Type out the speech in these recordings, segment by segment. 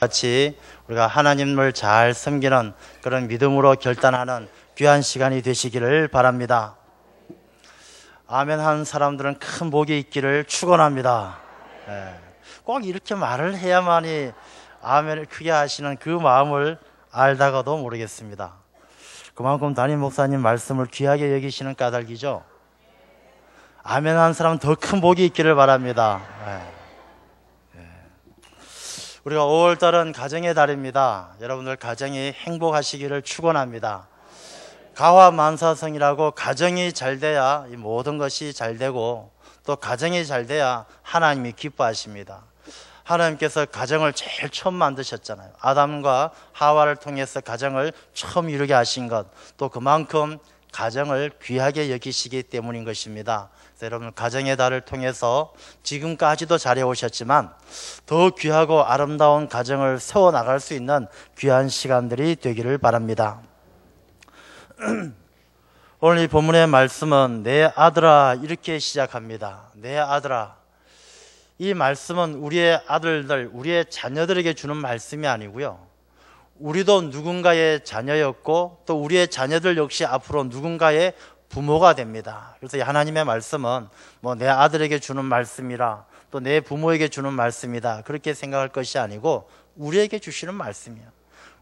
같이 우리가 하나님을 잘 섬기는 그런 믿음으로 결단하는 귀한 시간이 되시기를 바랍니다. 아멘 한 사람들은 큰 복이 있기를 축원합니다. 꼭 이렇게 말을 해야만이 아멘을 크게 하시는 그 마음을 알다가도 모르겠습니다. 그만큼 담임 목사님 말씀을 귀하게 여기시는 까닭이죠. 아멘 한 사람은 더 큰 복이 있기를 바랍니다. 우리가 5월달은 가정의 달입니다. 여러분들 가정이 행복하시기를 축원합니다. 가화만사성이라고 가정이 잘 돼야 이 모든 것이 잘 되고 또 가정이 잘 돼야 하나님이 기뻐하십니다. 하나님께서 가정을 제일 처음 만드셨잖아요. 아담과 하와를 통해서 가정을 처음 이루게 하신 것, 또 그만큼 가정을 귀하게 여기시기 때문인 것입니다. 그래서 여러분 가정의 달을 통해서 지금까지도 잘해오셨지만 더 귀하고 아름다운 가정을 세워나갈 수 있는 귀한 시간들이 되기를 바랍니다. 오늘 이 본문의 말씀은 내 아들아 이렇게 시작합니다. 내 아들아. 이 말씀은 우리의 아들들, 우리의 자녀들에게 주는 말씀이 아니고요, 우리도 누군가의 자녀였고 또 우리의 자녀들 역시 앞으로 누군가의 부모가 됩니다. 그래서 하나님의 말씀은 뭐 내 아들에게 주는 말씀이라 또 내 부모에게 주는 말씀이다 그렇게 생각할 것이 아니고 우리에게 주시는 말씀이에요.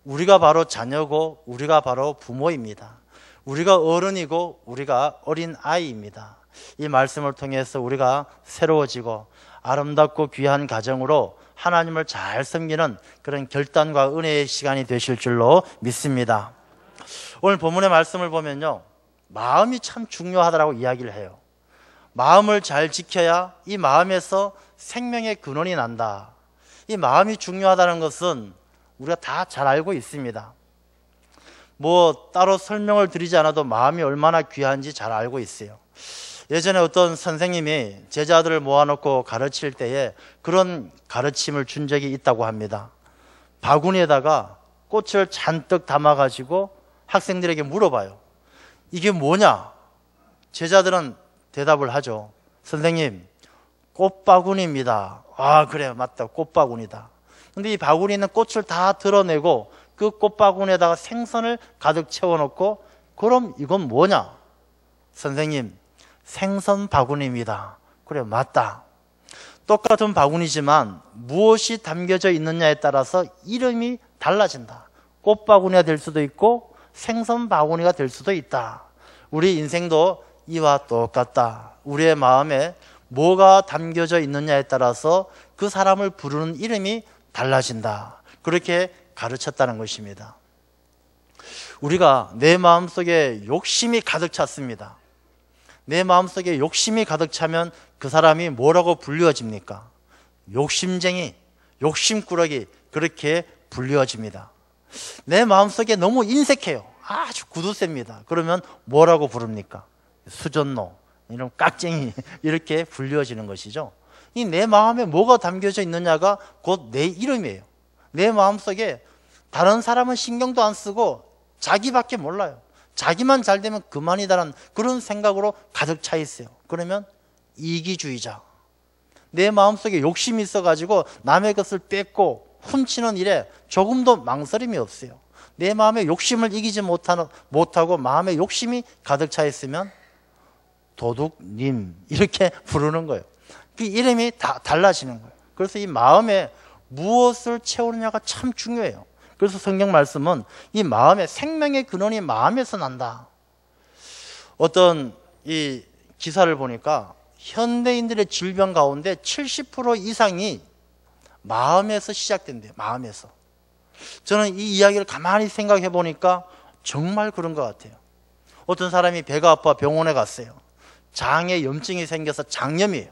우리가 바로 자녀고 우리가 바로 부모입니다. 우리가 어른이고 우리가 어린 아이입니다. 이 말씀을 통해서 우리가 새로워지고 아름답고 귀한 가정으로 하나님을 잘 섬기는 그런 결단과 은혜의 시간이 되실 줄로 믿습니다. 오늘 본문의 말씀을 보면요, 마음이 참 중요하다고 이야기를 해요. 마음을 잘 지켜야 이 마음에서 생명의 근원이 난다. 이 마음이 중요하다는 것은 우리가 다 잘 알고 있습니다. 뭐 따로 설명을 드리지 않아도 마음이 얼마나 귀한지 잘 알고 있어요. 예전에 어떤 선생님이 제자들을 모아놓고 가르칠 때에 그런 가르침을 준 적이 있다고 합니다. 바구니에다가 꽃을 잔뜩 담아가지고 학생들에게 물어봐요. 이게 뭐냐? 제자들은 대답을 하죠. 선생님, 꽃바구니입니다. 아, 그래, 맞다, 꽃바구니다. 근데 이 바구니는 꽃을 다 드러내고 그 꽃바구니에다가 생선을 가득 채워놓고, 그럼 이건 뭐냐? 선생님, 생선 바구니입니다. 그래, 맞다. 똑같은 바구니지만 무엇이 담겨져 있느냐에 따라서 이름이 달라진다. 꽃바구니가 될 수도 있고 생선 바구니가 될 수도 있다. 우리 인생도 이와 똑같다. 우리의 마음에 뭐가 담겨져 있느냐에 따라서 그 사람을 부르는 이름이 달라진다. 그렇게 가르쳤다는 것입니다. 우리가 내 마음속에 욕심이 가득 찼습니다. 내 마음속에 욕심이 가득 차면 그 사람이 뭐라고 불리워집니까? 욕심쟁이, 욕심꾸러기, 그렇게 불리워집니다. 내 마음속에 너무 인색해요. 아주 구두쇠입니다. 그러면 뭐라고 부릅니까? 수전노, 이런 깍쟁이, 이렇게 불리워지는 것이죠. 이 내 마음에 뭐가 담겨져 있느냐가 곧 내 이름이에요. 내 마음속에 다른 사람은 신경도 안 쓰고 자기밖에 몰라요. 자기만 잘 되면 그만이다라는 그런 생각으로 가득 차 있어요. 그러면 이기주의자. 내 마음속에 욕심이 있어가지고 남의 것을 뺏고 훔치는 일에 조금도 망설임이 없어요. 내 마음의 욕심을 이기지 못하고 마음에 욕심이 가득 차 있으면 도둑님 이렇게 부르는 거예요. 그 이름이 다 달라지는 거예요. 그래서 이 마음에 무엇을 채우느냐가 참 중요해요. 그래서 성경 말씀은 이 마음의 생명의 근원이 마음에서 난다. 어떤 이 기사를 보니까 현대인들의 질병 가운데 70% 이상이 마음에서 시작된대요. 마음에서. 저는 이 이야기를 가만히 생각해 보니까 정말 그런 것 같아요. 어떤 사람이 배가 아파 병원에 갔어요. 장에 염증이 생겨서 장염이에요.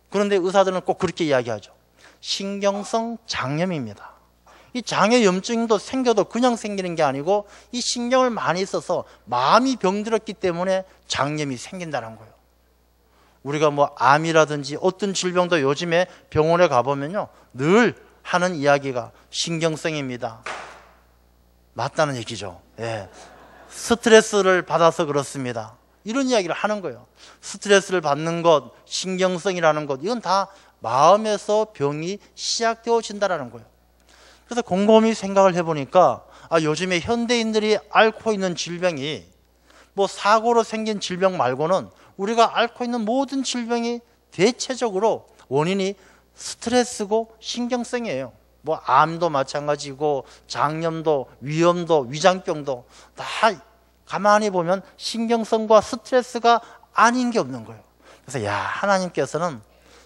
그런데 의사들은 꼭 그렇게 이야기하죠. 신경성 장염입니다. 이 장의 염증도 생겨도 그냥 생기는 게 아니고 이 신경을 많이 써서 마음이 병들었기 때문에 장염이 생긴다는 거예요. 우리가 뭐 암이라든지 어떤 질병도 요즘에 병원에 가보면요, 늘 하는 이야기가 신경성입니다. 맞다는 얘기죠. 예. 스트레스를 받아서 그렇습니다. 이런 이야기를 하는 거예요. 스트레스를 받는 것, 신경성이라는 것, 이건 다 마음에서 병이 시작되어진다는 거예요. 그래서 곰곰이 생각을 해보니까 요즘에 현대인들이 앓고 있는 질병이 뭐 사고로 생긴 질병 말고는 우리가 앓고 있는 모든 질병이 대체적으로 원인이 스트레스고 신경성이에요. 뭐 암도 마찬가지고 장염도 위염도 위장병도 다 가만히 보면 신경성과 스트레스가 아닌 게 없는 거예요. 그래서 하나님께서는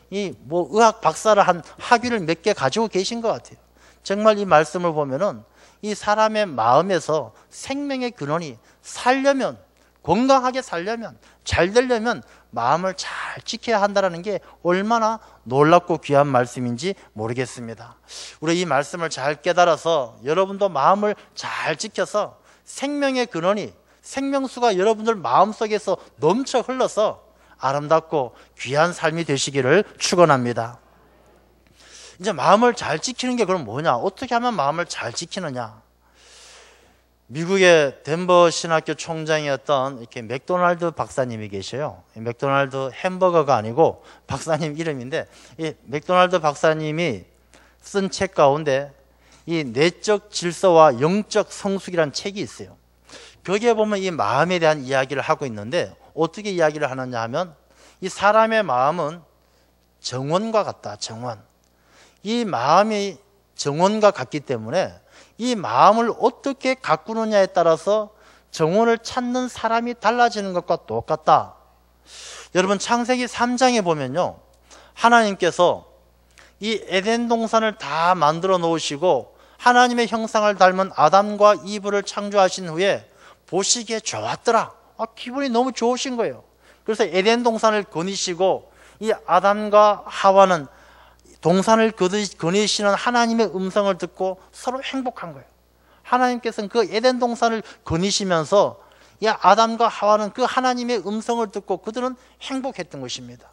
이 뭐 의학 박사를 한 학위를 몇 개 가지고 계신 것 같아요. 정말 이 말씀을 보면은 이 사람의 마음에서 생명의 근원이 살려면, 건강하게 살려면, 잘 되려면 마음을 잘 지켜야 한다는 게 얼마나 놀랍고 귀한 말씀인지 모르겠습니다. 우리 이 말씀을 잘 깨달아서 여러분도 마음을 잘 지켜서 생명의 근원이, 생명수가 여러분들 마음속에서 넘쳐 흘러서 아름답고 귀한 삶이 되시기를 축원합니다. 이제 마음을 잘 지키는 게 그럼 뭐냐? 어떻게 하면 마음을 잘 지키느냐? 미국의 덴버 신학교 총장이었던 이렇게 맥도날드 박사님이 계셔요. 맥도날드 햄버거가 아니고 박사님 이름인데, 이 맥도날드 박사님이 쓴 책 가운데 이 내적 질서와 영적 성숙이라는 책이 있어요. 거기에 보면 이 마음에 대한 이야기를 하고 있는데, 어떻게 이야기를 하느냐 하면 이 사람의 마음은 정원과 같다. 정원. 이 마음이 정원과 같기 때문에 이 마음을 어떻게 가꾸느냐에 따라서 정원을 찾는 사람이 달라지는 것과 똑같다. 여러분 창세기 3장에 보면요, 하나님께서 이 에덴 동산을 다 만들어 놓으시고 하나님의 형상을 닮은 아담과 이브를 창조하신 후에 보시기에 좋았더라. 기분이 너무 좋으신 거예요. 그래서 에덴 동산을 거니시고 이 아담과 하와는 동산을 거니시는 하나님의 음성을 듣고 서로 행복한 거예요. 하나님께서는 그 에덴 동산을 거니시면서 이 아담과 하와는 그 하나님의 음성을 듣고 그들은 행복했던 것입니다.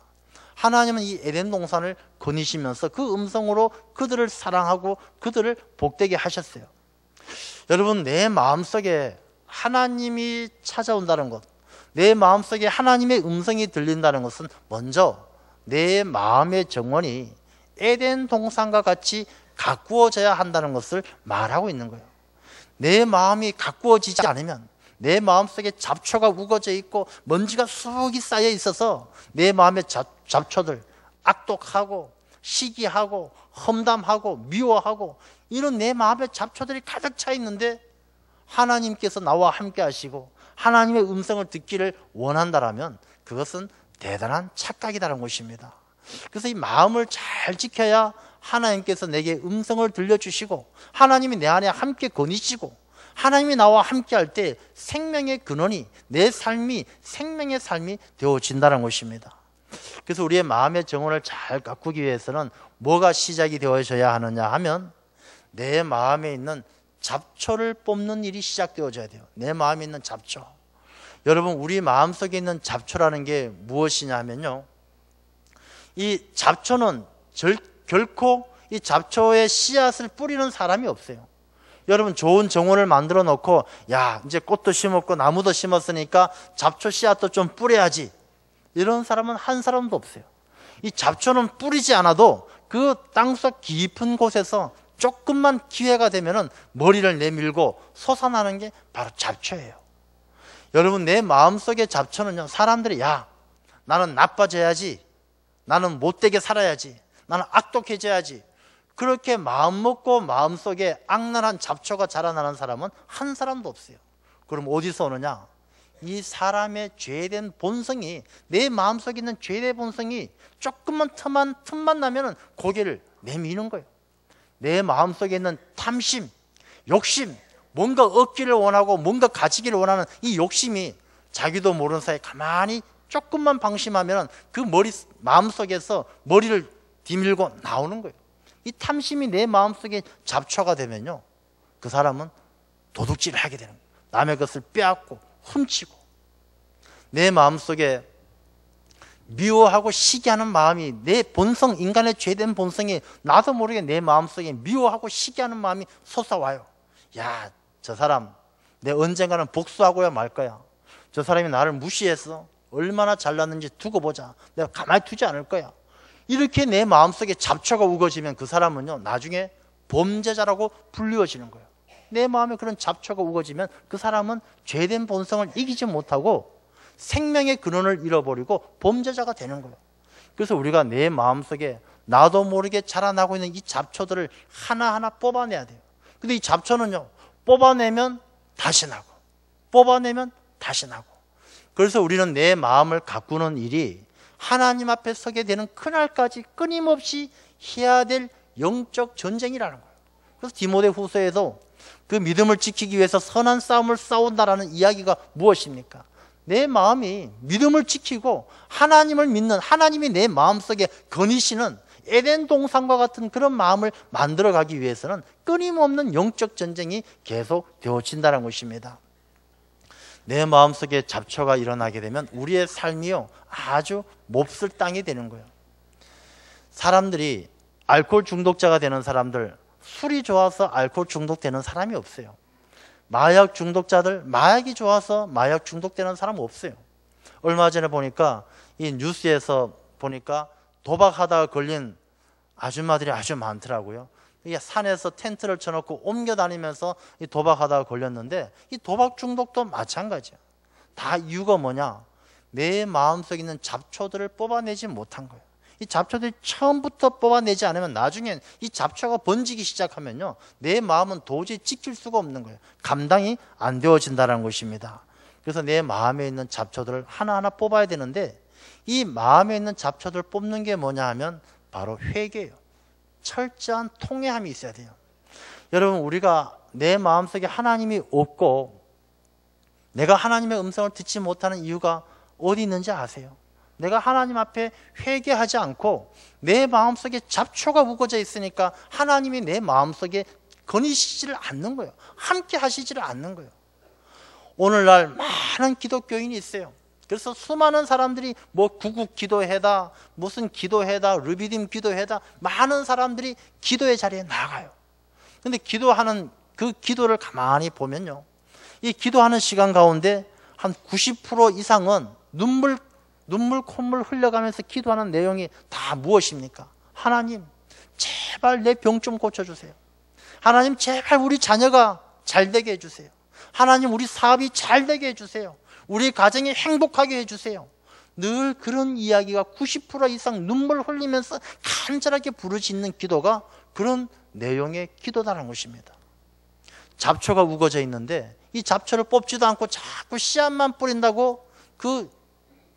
하나님은 이 에덴 동산을 거니시면서 그 음성으로 그들을 사랑하고 그들을 복되게 하셨어요. 여러분, 내 마음속에 하나님이 찾아온다는 것, 내 마음속에 하나님의 음성이 들린다는 것은 먼저 내 마음의 정원이 에덴 동산과 같이 가꾸어져야 한다는 것을 말하고 있는 거예요. 내 마음이 가꾸어지지 않으면, 내 마음속에 잡초가 우거져 있고 먼지가 쑥이 쌓여 있어서 내 마음의 잡초들, 악독하고 시기하고 험담하고 미워하고 이런 내 마음의 잡초들이 가득 차 있는데 하나님께서 나와 함께 하시고 하나님의 음성을 듣기를 원한다라면 그것은 대단한 착각이라는 것입니다. 그래서 이 마음을 잘 지켜야 하나님께서 내게 음성을 들려주시고 하나님이 내 안에 함께 거니시고 하나님이 나와 함께 할 때 생명의 근원이, 내 삶이 생명의 삶이 되어진다는 것입니다. 그래서 우리의 마음의 정원을 잘 가꾸기 위해서는 뭐가 시작이 되어져야 하느냐 하면 내 마음에 있는 잡초를 뽑는 일이 시작되어져야 돼요. 내 마음에 있는 잡초. 여러분, 우리 마음속에 있는 잡초라는 게 무엇이냐 하면요, 이 잡초는 결코 이 잡초의 씨앗을 뿌리는 사람이 없어요. 여러분, 좋은 정원을 만들어 놓고 이제 꽃도 심었고 나무도 심었으니까 잡초 씨앗도 좀 뿌려야지, 이런 사람은 한 사람도 없어요. 이 잡초는 뿌리지 않아도 그 땅속 깊은 곳에서 조금만 기회가 되면은 머리를 내밀고 솟아나는 게 바로 잡초예요. 여러분, 내 마음속의 잡초는요, 사람들이 나는 나빠져야지, 나는 못되게 살아야지, 나는 악독해져야지, 그렇게 마음먹고 마음속에 악랄한 잡초가 자라나는 사람은 한 사람도 없어요. 그럼 어디서 오느냐? 이 사람의 죄된 본성이, 내 마음속에 있는 죄된 본성이 조금만 틈만 나면은 고개를 내미는 거예요. 내 마음속에 있는 탐심, 욕심, 뭔가 얻기를 원하고 뭔가 가지기를 원하는 이 욕심이 자기도 모르는 사이에 가만히 조금만 방심하면 그 마음속에서 머리를 디밀고 나오는 거예요. 이 탐심이 내 마음속에 잡초가 되면요, 그 사람은 도둑질을 하게 되는 거예요. 남의 것을 빼앗고 훔치고. 내 마음속에 미워하고 시기하는 마음이, 내 본성, 인간의 죄된 본성이 나도 모르게 내 마음속에 미워하고 시기하는 마음이 솟아와요. 저 사람 내 언젠가는 복수하고야 말 거야. 저 사람이 나를 무시했어. 얼마나 잘났는지 두고 보자. 내가 가만히 두지 않을 거야. 이렇게 내 마음속에 잡초가 우거지면 그 사람은요, 나중에 범죄자라고 불리워지는 거예요. 내 마음에 그런 잡초가 우거지면 그 사람은 죄된 본성을 이기지 못하고 생명의 근원을 잃어버리고 범죄자가 되는 거예요. 그래서 우리가 내 마음속에 나도 모르게 자라나고 있는 이 잡초들을 하나하나 뽑아내야 돼요. 근데 이 잡초는요, 뽑아내면 다시 나고 뽑아내면 다시 나고. 그래서 우리는 내 마음을 가꾸는 일이 하나님 앞에 서게 되는 그날까지 끊임없이 해야 될 영적 전쟁이라는 거예요. 그래서 디모데후서에도 그 믿음을 지키기 위해서 선한 싸움을 싸운다라는 이야기가 무엇입니까? 내 마음이 믿음을 지키고 하나님을 믿는, 하나님이 내 마음속에 거니시는 에덴 동산과 같은 그런 마음을 만들어가기 위해서는 끊임없는 영적 전쟁이 계속 되어진다는 것입니다. 내 마음속에 잡초가 일어나게 되면 우리의 삶이요, 아주 몹쓸 땅이 되는 거예요. 사람들이 알코올 중독자가 되는 사람들, 술이 좋아서 알코올 중독되는 사람이 없어요. 마약 중독자들, 마약이 좋아서 마약 중독되는 사람은 없어요. 얼마 전에 보니까 이 뉴스에서 보니까 도박하다가 걸린 아줌마들이 아주 많더라고요. 이게 산에서 텐트를 쳐놓고 옮겨 다니면서 이 도박하다가 걸렸는데, 이 도박 중독도 마찬가지야. 다 이유가 뭐냐? 내 마음속에 있는 잡초들을 뽑아내지 못한 거예요. 이 잡초들이 처음부터 뽑아내지 않으면 나중엔 이 잡초가 번지기 시작하면요, 내 마음은 도저히 지킬 수가 없는 거예요. 감당이 안 되어진다는 것입니다. 그래서 내 마음에 있는 잡초들을 하나하나 뽑아야 되는데, 이 마음에 있는 잡초들을 뽑는 게 뭐냐 하면 바로 회개예요. 철저한 통회함이 있어야 돼요. 여러분, 우리가 내 마음속에 하나님이 없고 내가 하나님의 음성을 듣지 못하는 이유가 어디 있는지 아세요? 내가 하나님 앞에 회개하지 않고 내 마음속에 잡초가 우거져 있으니까 하나님이 내 마음속에 거니시지를 않는 거예요. 함께 하시지를 않는 거예요. 오늘날 많은 기독교인이 있어요. 그래서 수많은 사람들이 뭐 구국 기도회다, 무슨 기도회다, 르비딤 기도회다, 많은 사람들이 기도의 자리에 나가요. 근데 기도하는 그 기도를 가만히 보면요, 이 기도하는 시간 가운데 한 90% 이상은 눈물 콧물 흘려가면서 기도하는 내용이 다 무엇입니까? 하나님, 제발 내 병 좀 고쳐주세요. 하나님, 제발 우리 자녀가 잘 되게 해주세요. 하나님, 우리 사업이 잘 되게 해주세요. 우리 가정이 행복하게 해주세요. 늘 그런 이야기가 90% 이상 눈물 흘리면서 간절하게 부르짖는 기도가 그런 내용의 기도다라는 것입니다. 잡초가 우거져 있는데 이 잡초를 뽑지도 않고 자꾸 씨앗만 뿌린다고 그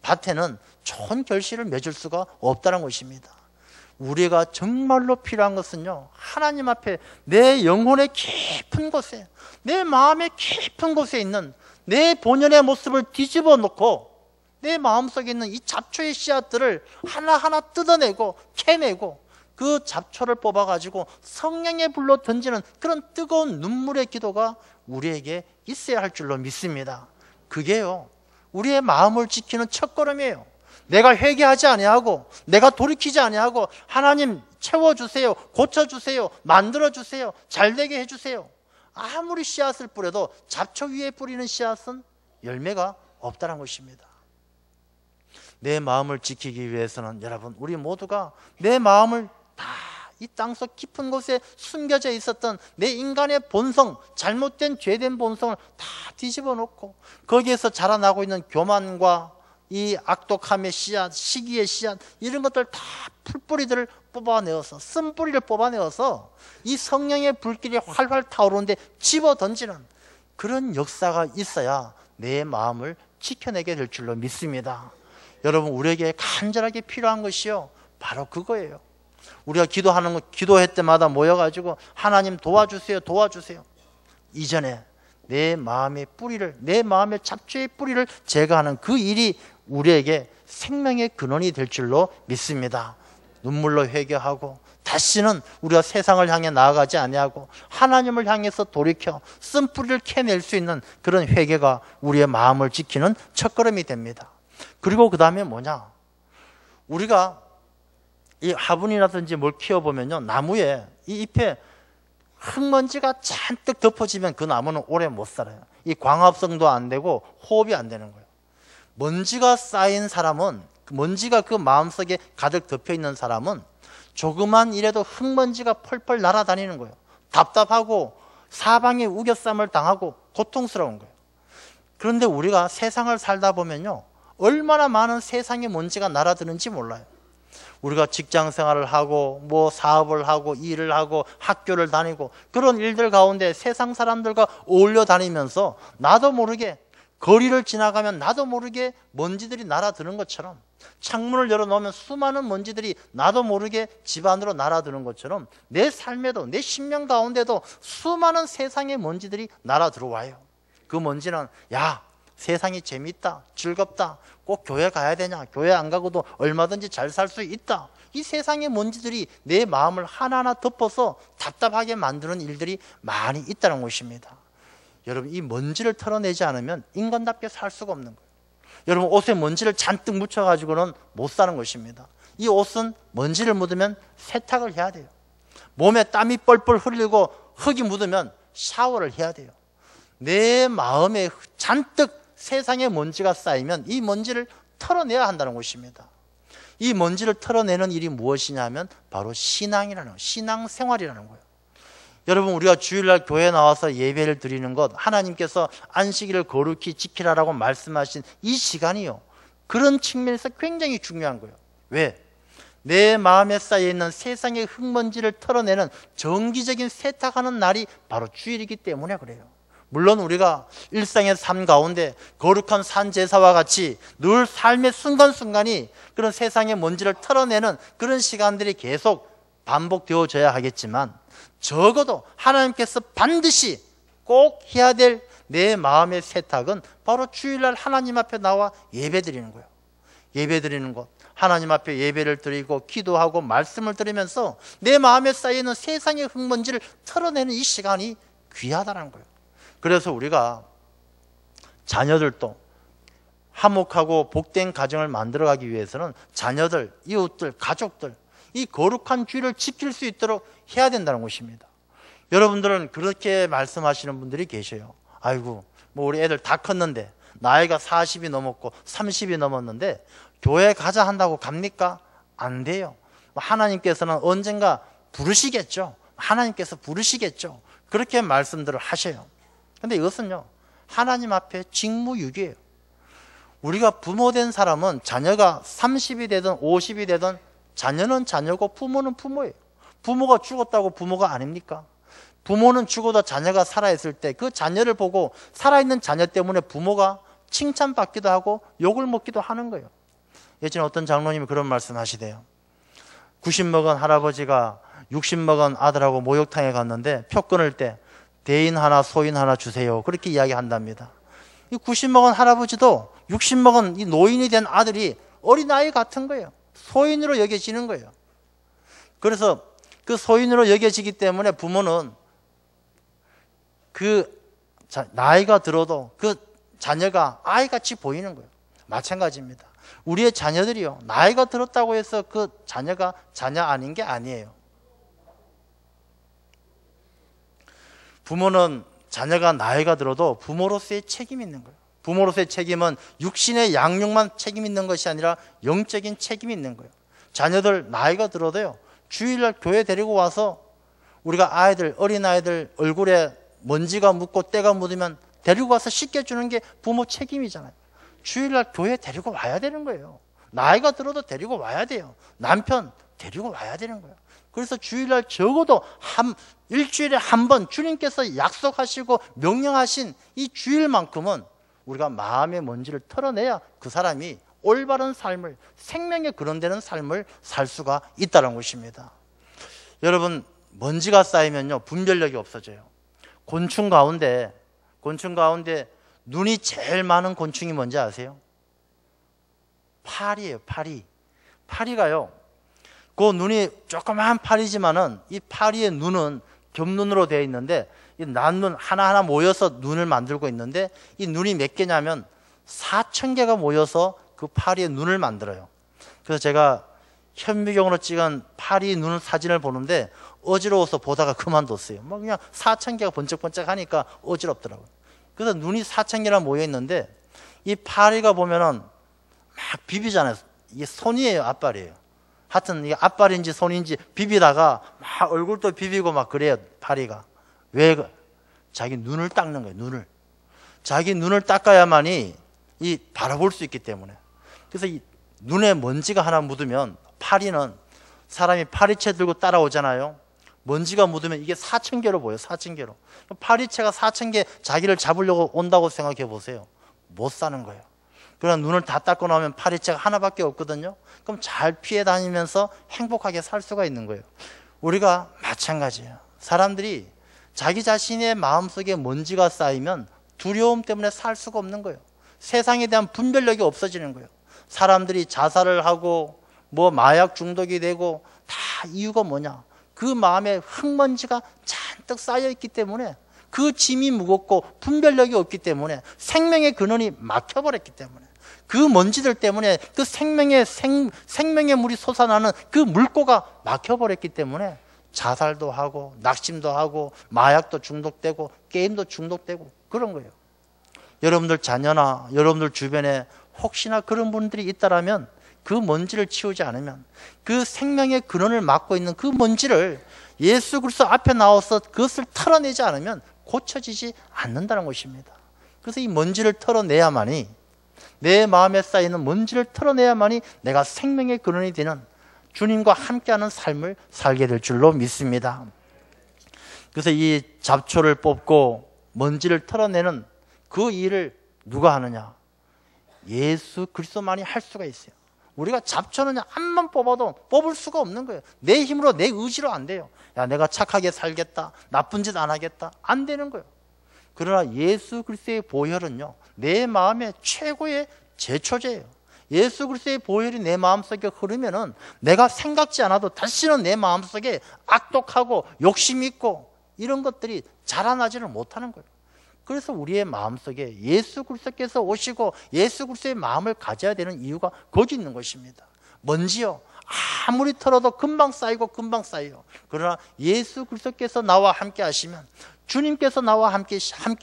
밭에는 좋은 결실을 맺을 수가 없다는 것입니다. 우리가 정말로 필요한 것은요, 하나님 앞에 내 영혼의 깊은 곳에, 내 마음의 깊은 곳에 있는 내 본연의 모습을 뒤집어 놓고 내 마음속에 있는 이 잡초의 씨앗들을 하나하나 뜯어내고 캐내고 그 잡초를 뽑아가지고 성령의 불로 던지는 그런 뜨거운 눈물의 기도가 우리에게 있어야 할 줄로 믿습니다. 그게요, 우리의 마음을 지키는 첫걸음이에요. 내가 회개하지 아니하고 내가 돌이키지 아니하고 하나님 채워주세요, 고쳐주세요, 만들어주세요, 잘되게 해주세요. 아무리 씨앗을 뿌려도 잡초 위에 뿌리는 씨앗은 열매가 없다는 것입니다. 내 마음을 지키기 위해서는 여러분, 우리 모두가 내 마음을 다 이 땅속 깊은 곳에 숨겨져 있었던 내 인간의 본성, 잘못된 죄된 본성을 다 뒤집어 놓고 거기에서 자라나고 있는 교만과 이 악독함의 씨앗, 시기의 씨앗, 이런 것들 다 풀뿌리들을 뽑아내어서, 쓴뿌리를 뽑아내어서 이 성령의 불길이 활활 타오르는데 집어 던지는 그런 역사가 있어야 내 마음을 지켜내게 될 줄로 믿습니다. 여러분, 우리에게 간절하게 필요한 것이요, 바로 그거예요. 우리가 기도하는 거, 기도회 때마다 모여가지고 하나님 도와주세요, 도와주세요. 이전에 내 마음의 뿌리를, 내 마음의 잡초의 뿌리를 제거하는 그 일이 우리에게 생명의 근원이 될 줄로 믿습니다. 눈물로 회개하고 다시는 우리가 세상을 향해 나아가지 아니하고 하나님을 향해서 돌이켜 쓴뿌리를 캐낼 수 있는 그런 회개가 우리의 마음을 지키는 첫걸음이 됩니다. 그리고 그 다음에 뭐냐, 우리가 이 화분이라든지 뭘 키워보면요, 나무에 이 잎에 흙먼지가 잔뜩 덮어지면 그 나무는 오래 못 살아요. 이 광합성도 안 되고 호흡이 안 되는 거예요. 먼지가 쌓인 사람은, 먼지가 그 마음속에 가득 덮여 있는 사람은 조그만 일에도 흙먼지가 펄펄 날아다니는 거예요. 답답하고 사방에 우겨쌈을 당하고 고통스러운 거예요. 그런데 우리가 세상을 살다 보면요, 얼마나 많은 세상의 먼지가 날아드는지 몰라요. 우리가 직장 생활을 하고 뭐 사업을 하고 일을 하고 학교를 다니고 그런 일들 가운데 세상 사람들과 어울려 다니면서 나도 모르게 거리를 지나가면 나도 모르게 먼지들이 날아드는 것처럼, 창문을 열어놓으면 수많은 먼지들이 나도 모르게 집 안으로 날아드는 것처럼 내 삶에도, 내 심령 가운데도 수많은 세상의 먼지들이 날아들어와요. 그 먼지는 야, 세상이 재밌다, 즐겁다, 꼭 교회 가야 되냐, 교회 안 가고도 얼마든지 잘 살 수 있다, 이 세상의 먼지들이 내 마음을 하나하나 덮어서 답답하게 만드는 일들이 많이 있다는 것입니다. 여러분, 이 먼지를 털어내지 않으면 인간답게 살 수가 없는 거예요. 여러분, 옷에 먼지를 잔뜩 묻혀가지고는 못 사는 것입니다. 이 옷은 먼지를 묻으면 세탁을 해야 돼요. 몸에 땀이 뻘뻘 흘리고 흙이 묻으면 샤워를 해야 돼요. 내 마음에 잔뜩 세상의 먼지가 쌓이면 이 먼지를 털어내야 한다는 것입니다. 이 먼지를 털어내는 일이 무엇이냐면 바로 신앙이라는 거예요. 신앙생활이라는 거예요. 여러분, 우리가 주일날 교회에 나와서 예배를 드리는 것, 하나님께서 안식일을 거룩히 지키라라고 말씀하신 이 시간이요, 그런 측면에서 굉장히 중요한 거예요. 왜? 내 마음에 쌓여있는 세상의 흙먼지를 털어내는 정기적인 세탁하는 날이 바로 주일이기 때문에 그래요. 물론 우리가 일상의 삶 가운데 거룩한 산제사와 같이 늘 삶의 순간순간이 그런 세상의 먼지를 털어내는 그런 시간들이 계속 반복되어져야 하겠지만, 적어도 하나님께서 반드시 꼭 해야 될 내 마음의 세탁은 바로 주일날 하나님 앞에 나와 예배드리는 거예요. 예배드리는 것, 하나님 앞에 예배를 드리고 기도하고 말씀을 들으면서 내 마음에 쌓이는 세상의 흙먼지를 털어내는 이 시간이 귀하다는 거예요. 그래서 우리가 자녀들도 화목하고 복된 가정을 만들어가기 위해서는 자녀들, 이웃들, 가족들, 이 거룩한 주일을 지킬 수 있도록 해야 된다는 것입니다. 여러분들은 그렇게 말씀하시는 분들이 계셔요. 아이고, 뭐 우리 애들 다 컸는데, 나이가 40이 넘었고 30이 넘었는데 교회 가자 한다고 갑니까? 안 돼요. 하나님께서는 언젠가 부르시겠죠. 하나님께서 부르시겠죠. 그렇게 말씀들을 하셔요. 근데 이것은요, 하나님 앞에 직무유기예요. 우리가 부모된 사람은 자녀가 30이 되든 50이 되든 자녀는 자녀고 부모는 부모예요. 부모가 죽었다고 부모가 아닙니까? 부모는 죽어도 자녀가 살아있을 때 그 자녀를 보고 살아있는 자녀 때문에 부모가 칭찬받기도 하고 욕을 먹기도 하는 거예요. 예전에 어떤 장로님이 그런 말씀 하시대요. 90 먹은 할아버지가 60 먹은 아들하고 목욕탕에 갔는데 표 끊을 때 대인 하나 소인 하나 주세요, 그렇게 이야기한답니다. 이 90 먹은 할아버지도 60 먹은 이 노인이 된 아들이 어린아이 같은 거예요. 소인으로 여겨지는 거예요. 그래서 그 소인으로 여겨지기 때문에 부모는 나이가 들어도 그 자녀가 아이같이 보이는 거예요. 마찬가지입니다. 우리의 자녀들이요, 나이가 들었다고 해서 그 자녀가 자녀 아닌 게 아니에요. 부모는 자녀가 나이가 들어도 부모로서의 책임이 있는 거예요. 부모로서의 책임은 육신의 양육만 책임 있는 것이 아니라 영적인 책임이 있는 거예요. 자녀들 나이가 들어도요, 주일날 교회 데리고 와서 우리가 아이들, 어린아이들 얼굴에 먼지가 묻고 때가 묻으면 데리고 와서 씻겨주는 게 부모 책임이잖아요. 주일날 교회 데리고 와야 되는 거예요. 나이가 들어도 데리고 와야 돼요. 남편 데리고 와야 되는 거예요. 그래서 주일날 적어도 일주일에 한 번 주님께서 약속하시고 명령하신 이 주일만큼은 우리가 마음의 먼지를 털어내야 그 사람이 올바른 삶을, 생명에 근원되는 삶을 살 수가 있다는 것입니다. 여러분, 먼지가 쌓이면요, 분별력이 없어져요. 곤충 가운데 눈이 제일 많은 곤충이 뭔지 아세요? 파리예요. 파리가요, 그 눈이 조그마한 파리지만은 이 파리의 눈은 겹눈으로 되어 있는데, 이 난눈 하나하나 모여서 눈을 만들고 있는데, 이 눈이 몇 개냐면 4,000개가 모여서 그 파리의 눈을 만들어요. 그래서 제가 현미경으로 찍은 파리 눈 사진을 보는데 어지러워서 보다가 그만뒀어요. 뭐 그냥 4,000개가 번쩍번쩍 하니까 어지럽더라고요. 그래서 눈이 4,000개나 모여 있는데, 이 파리가 보면은 막 비비잖아요. 이게 손이에요, 앞발이에요? 하여튼 이게 앞발인지 손인지 비비다가 막 얼굴도 비비고 막 그래요. 파리가. 왜? 자기 눈을 닦는 거예요. 눈을. 자기 눈을 닦아야만이 이 바라볼 수 있기 때문에. 그래서 이 눈에 먼지가 하나 묻으면 파리는 사람이 파리채 들고 따라오잖아요. 먼지가 묻으면 이게 4,000개로 보여요. 4,000개로. 파리채가 4,000개 자기를 잡으려고 온다고 생각해 보세요. 못 사는 거예요. 그러나 눈을 다 닦고 나면 파리채가 하나밖에 없거든요. 그럼 잘 피해 다니면서 행복하게 살 수가 있는 거예요. 우리가 마찬가지예요. 사람들이 자기 자신의 마음속에 먼지가 쌓이면 두려움 때문에 살 수가 없는 거예요. 세상에 대한 분별력이 없어지는 거예요. 사람들이 자살을 하고 뭐 마약 중독이 되고 다 이유가 뭐냐? 그 마음에 흙먼지가 잔뜩 쌓여 있기 때문에, 그 짐이 무겁고 분별력이 없기 때문에, 생명의 근원이 막혀버렸기 때문에, 그 먼지들 때문에 그 생명의 물이 솟아나는 그 물꼬가 막혀버렸기 때문에 자살도 하고 낙심도 하고 마약도 중독되고 게임도 중독되고 그런 거예요. 여러분들 자녀나 여러분들 주변에 혹시나 그런 분들이 있다라면 그 먼지를 치우지 않으면, 그 생명의 근원을 막고 있는 그 먼지를 예수 그리스도 앞에 나와서 그것을 털어내지 않으면 고쳐지지 않는다는 것입니다. 그래서 이 먼지를 털어내야만이, 내 마음에 쌓이는 먼지를 털어내야만이 내가 생명의 근원이 되는 주님과 함께하는 삶을 살게 될 줄로 믿습니다. 그래서 이 잡초를 뽑고 먼지를 털어내는 그 일을 누가 하느냐? 예수 그리스도만이 할 수가 있어요. 우리가 잡초는 한번 뽑아도 뽑을 수가 없는 거예요. 내 힘으로, 내 의지로 안 돼요. 야, 내가 착하게 살겠다, 나쁜 짓 안 하겠다, 안 되는 거예요. 그러나 예수 그리스도의 보혈은요, 내 마음의 최고의 제초제예요. 예수 그리스도의 보혈이 내 마음속에 흐르면은 내가 생각지 않아도 다시는 내 마음속에 악독하고 욕심 있고 이런 것들이 자라나지를 못하는 거예요. 그래서 우리의 마음속에 예수 그리스도께서 오시고 예수 그리스도의 마음을 가져야 되는 이유가 거기 있는 것입니다. 먼지요, 아무리 털어도 금방 쌓이고 금방 쌓여요. 그러나 예수 그리스도께서 나와 함께 하시면, 주님께서 나와 함께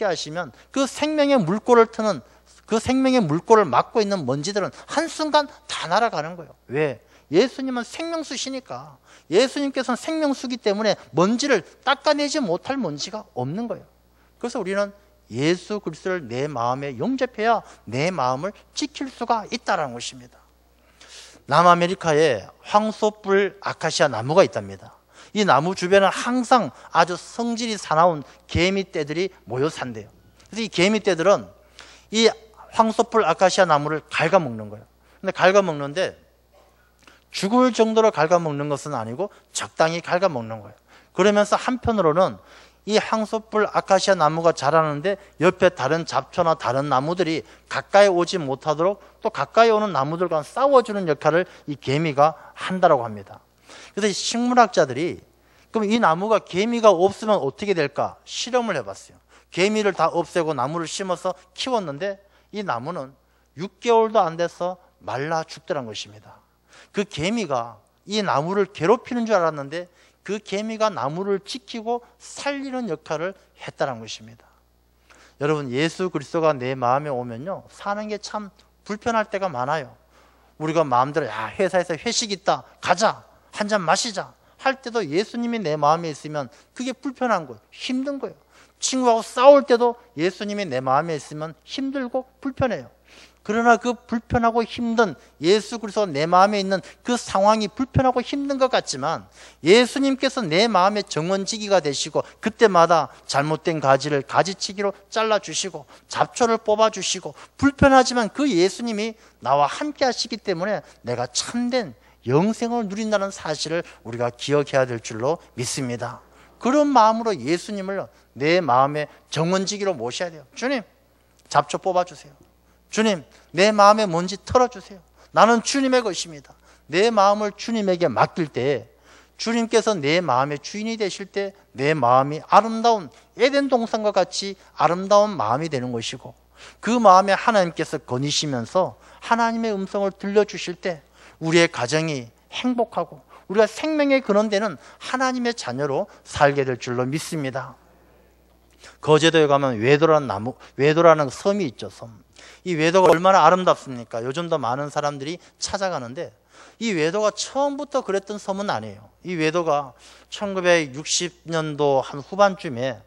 하시면 그 생명의 물꼬를 트는, 그 생명의 물꼬를 막고 있는 먼지들은 한순간 다 날아가는 거예요. 왜? 예수님은 생명수시니까. 예수님께서는 생명수기 때문에 먼지를 닦아내지 못할 먼지가 없는 거예요. 그래서 우리는 예수 그리스도를 내 마음에 영접해야 내 마음을 지킬 수가 있다는 것입니다. 남아메리카에 황소뿔 아카시아 나무가 있답니다. 이 나무 주변은 항상 아주 성질이 사나운 개미떼들이 모여 산대요. 그래서 이 개미떼들은 이 황소뿔 아카시아 나무를 갉아먹는 거예요. 근데 갉아먹는데 죽을 정도로 갉아먹는 것은 아니고 적당히 갉아먹는 거예요. 그러면서 한편으로는 이 황소뿔 아카시아 나무가 자라는데 옆에 다른 잡초나 다른 나무들이 가까이 오지 못하도록 또 가까이 오는 나무들과 싸워주는 역할을 이 개미가 한다고 합니다. 그래서 이 식물학자들이 그럼 이 나무가 개미가 없으면 어떻게 될까 실험을 해봤어요. 개미를 다 없애고 나무를 심어서 키웠는데 이 나무는 6개월도 안 돼서 말라 죽더란 것입니다. 그 개미가 이 나무를 괴롭히는 줄 알았는데 그 개미가 나무를 지키고 살리는 역할을 했다는 것입니다. 여러분, 예수 그리스도가 내 마음에 오면요, 사는 게 참 불편할 때가 많아요. 우리가 마음대로 야, 회사에서 회식 있다, 가자, 한 잔 마시자 할 때도 예수님이 내 마음에 있으면 그게 불편한 거예요. 힘든 거예요. 친구하고 싸울 때도 예수님이 내 마음에 있으면 힘들고 불편해요. 그러나 그 불편하고 힘든 예수 그리스도가 내 마음에 있는 그 상황이 불편하고 힘든 것 같지만 예수님께서 내 마음의 정원지기가 되시고 그때마다 잘못된 가지를 가지치기로 잘라주시고 잡초를 뽑아주시고 불편하지만 그 예수님이 나와 함께 하시기 때문에 내가 참된 영생을 누린다는 사실을 우리가 기억해야 될 줄로 믿습니다. 그런 마음으로 예수님을 내 마음의 정원지기로 모셔야 돼요. 주님, 잡초 뽑아주세요. 주님, 내 마음의 먼지 털어주세요. 나는 주님의 것입니다. 내 마음을 주님에게 맡길 때 주님께서 내 마음의 주인이 되실 때 내 마음이 아름다운 에덴 동산과 같이 아름다운 마음이 되는 것이고 그 마음에 하나님께서 거니시면서 하나님의 음성을 들려주실 때 우리의 가정이 행복하고 우리가 생명의 근원되는 하나님의 자녀로 살게 될 줄로 믿습니다. 거제도에 가면 외도라는 섬이 있죠. 섬. 이 외도가 얼마나 아름답습니까? 요즘도 많은 사람들이 찾아가는데 이 외도가 처음부터 그랬던 섬은 아니에요. 이 외도가 1960년도 한 후반쯤에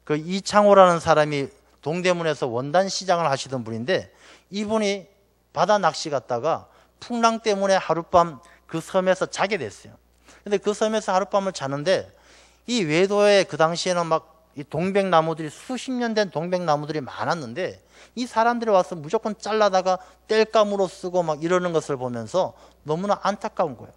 그 이창호라는 사람이 동대문에서 원단 시장을 하시던 분인데, 이분이 바다 낚시 갔다가 풍랑 때문에 하룻밤 그 섬에서 자게 됐어요. 근데 그 섬에서 하룻밤을 자는데, 이 외도에 그 당시에는 막 이 동백나무들이, 수십 년 된 동백나무들이 많았는데, 이 사람들이 와서 무조건 잘라다가 땔감으로 쓰고 막 이러는 것을 보면서 너무나 안타까운 거예요.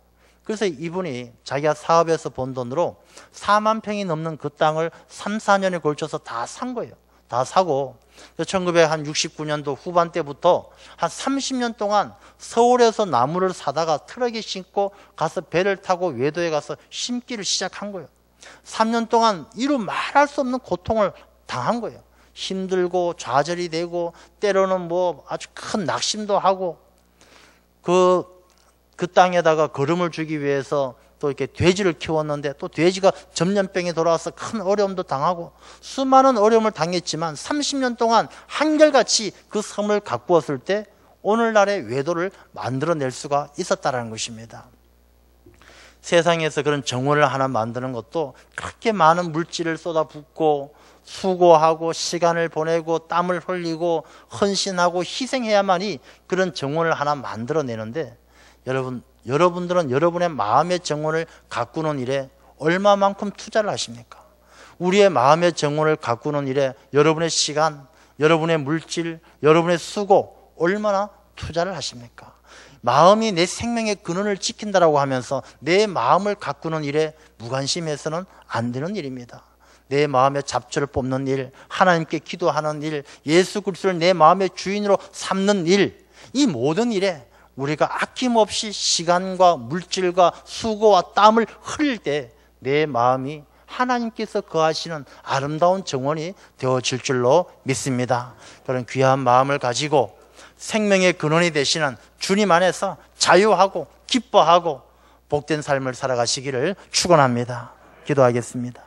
그래서 이분이 자기가 사업에서 번 돈으로 4만 평이 넘는 그 땅을 3, 4년에 걸쳐서 다 산 거예요. 다 사고 1969년도 후반 때부터 한 30년 동안 서울에서 나무를 사다가 트럭에 싣고 가서 배를 타고 외도에 가서 심기를 시작한 거예요. 3년 동안 이루 말할 수 없는 고통을 당한 거예요. 힘들고 좌절이 되고 때로는 뭐 아주 큰 낙심도 하고, 그 땅에다가 거름을 주기 위해서 또 이렇게 돼지를 키웠는데 또 돼지가 전염병이 돌아와서 큰 어려움도 당하고, 수많은 어려움을 당했지만 30년 동안 한결같이 그 섬을 가꾸었을 때 오늘날의 외도를 만들어낼 수가 있었다는 것입니다. 세상에서 그런 정원을 하나 만드는 것도 그렇게 많은 물질을 쏟아붓고 수고하고 시간을 보내고 땀을 흘리고 헌신하고 희생해야만이 그런 정원을 하나 만들어내는데, 여러분들은 여러분의 마음의 정원을 가꾸는 일에 얼마만큼 투자를 하십니까? 우리의 마음의 정원을 가꾸는 일에 여러분의 시간, 여러분의 물질, 여러분의 수고 얼마나 투자를 하십니까? 마음이 내 생명의 근원을 지킨다라고 하면서 내 마음을 가꾸는 일에 무관심해서는 안 되는 일입니다. 내 마음의 잡초를 뽑는 일, 하나님께 기도하는 일, 예수 그리스도를 내 마음의 주인으로 삼는 일, 이 모든 일에 우리가 아낌없이 시간과 물질과 수고와 땀을 흘릴 때 내 마음이 하나님께서 거하시는 아름다운 정원이 되어질 줄로 믿습니다. 그런 귀한 마음을 가지고 생명의 근원이 되시는 주님 안에서 자유하고 기뻐하고 복된 삶을 살아가시기를 축원합니다. 기도하겠습니다.